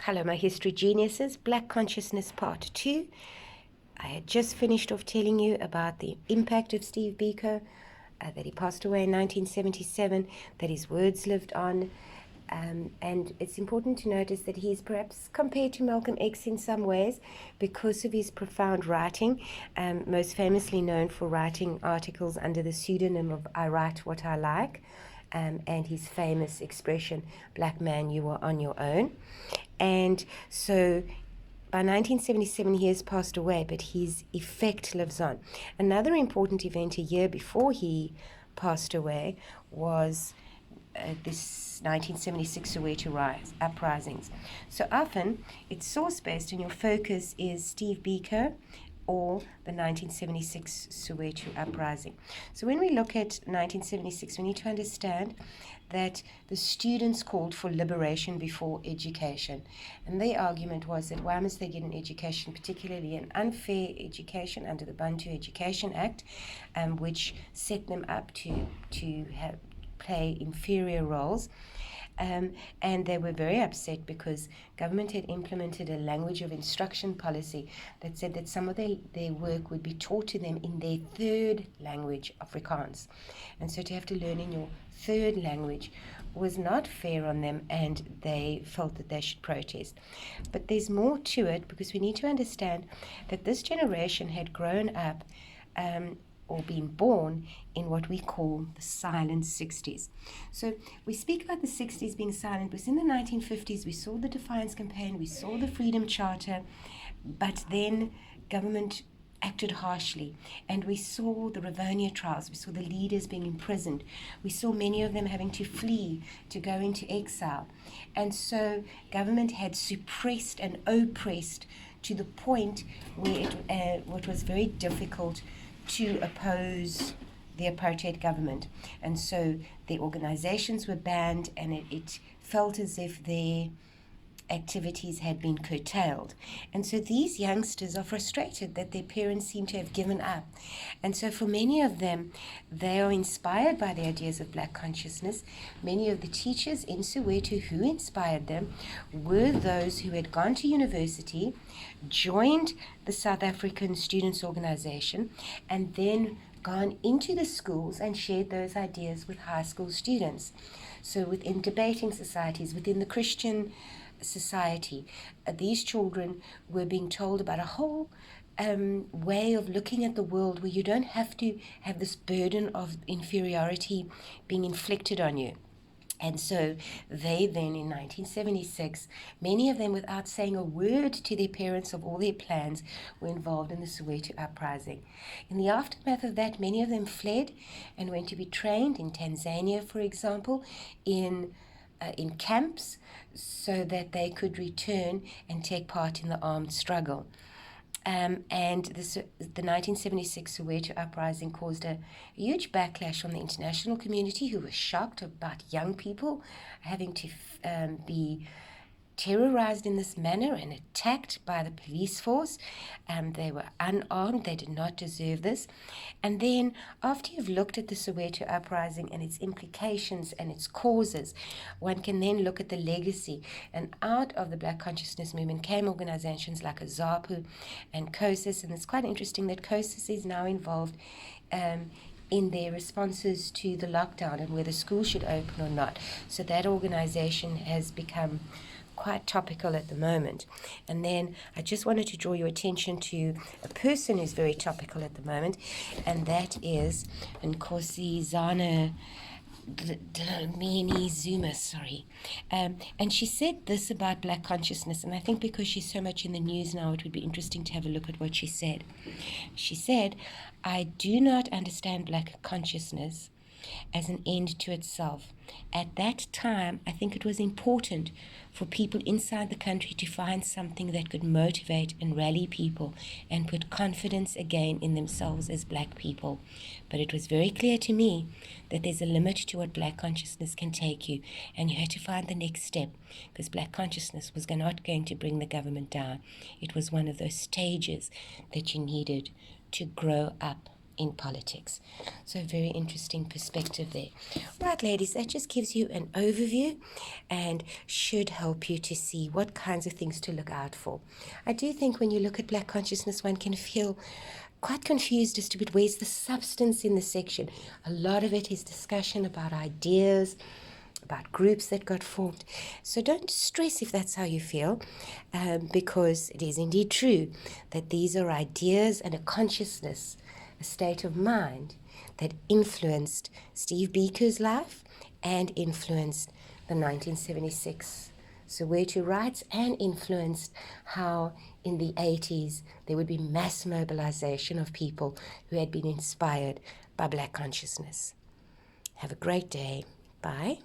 Hello, my history geniuses. Black Consciousness Part 2. I had just finished off telling you about the impact of Steve Biko, that he passed away in 1977, that his words lived on. And it's important to notice that he's perhaps compared to Malcolm X in some ways because of his profound writing, most famously known for writing articles under the pseudonym of I Write What I Like. And his famous expression, "Black man, you are on your own." And so by 1977, he has passed away, but his effect lives on. Another important event a year before he passed away was this 1976 Soweto uprisings. So often it's source-based and your focus is Steve Biko or the 1976 Soweto Uprising. So when we look at 1976, we need to understand that the students called for liberation before education. And their argument was that why must they get an education, particularly an unfair education under the Bantu Education Act, which set them up to play inferior roles. And they were very upset because government had implemented a language of instruction policy that said that some of their work would be taught to them in their third language, Afrikaans. And so to have to learn in your third language was not fair on them, and they felt that they should protest. But there's more to it, because we need to understand that this generation had grown up or been born in what we call the silent 60s. So we speak about the 60s being silent, because in the 1950s we saw the Defiance Campaign, we saw the Freedom Charter, but then government acted harshly, and we saw the Rivonia trials, we saw the leaders being imprisoned, we saw many of them having to flee, to go into exile. And so government had suppressed and oppressed to the point where it was very difficult to oppose the apartheid government. And so the organizations were banned, and it felt as if their activities had been curtailed. And so these youngsters are frustrated that their parents seem to have given up. And so for many of them, they are inspired by the ideas of Black consciousness. Many of the teachers in Soweto who inspired them were those who had gone to university, joined the South African Students' Organization, and then gone into the schools and shared those ideas with high school students. So within debating societies, within the Christian society, these children were being told about a whole way of looking at the world where you don't have to have this burden of inferiority being inflicted on you. And so they then, in 1976, many of them, without saying a word to their parents of all their plans, were involved in the Soweto Uprising. In the aftermath of that, many of them fled and went to be trained in Tanzania, for example, in camps, so that they could return and take part in the armed struggle. And the 1976 Soweto Uprising caused a huge backlash from the international community, who were shocked about young people having to be terrorized in this manner and attacked by the police force. They were unarmed. They did not deserve this. And then after you've looked at the Soweto Uprising and its implications and its causes, one can then look at the legacy. And out of the Black Consciousness movement came organizations like ZAPU and COSIS. And it's quite interesting that COSIS is now involved in their responses to the lockdown and whether schools should open or not. So that organization has become quite topical at the moment. And then I just wanted to draw your attention to a person who's very topical at the moment, and that is Nkosazana Dlamini Zuma, and she said this about Black consciousness, and I think because she's so much in the news now, it would be interesting to have a look at what she said. She said, "I do not understand Black consciousness as an end to itself. At that time, I think it was important for people inside the country to find something that could motivate and rally people and put confidence again in themselves as Black people. But it was very clear to me that there's a limit to what Black consciousness can take you, and you had to find the next step, because Black consciousness was not going to bring the government down. It was one of those stages that you needed to grow up in politics. So a very interesting perspective there. Right, ladies, that just gives you an overview and should help you to see what kinds of things to look out for. I do think when you look at Black consciousness, one can feel quite confused as to where's the substance in the section. A lot of it is discussion about ideas, about groups that got formed. So don't stress if that's how you feel, because it is indeed true that these are ideas and a consciousness, a state of mind that influenced Steve Biko's life and influenced the 1976 Soweto riots and influenced how in the 80s there would be mass mobilization of people who had been inspired by Black consciousness. Have a great day. Bye.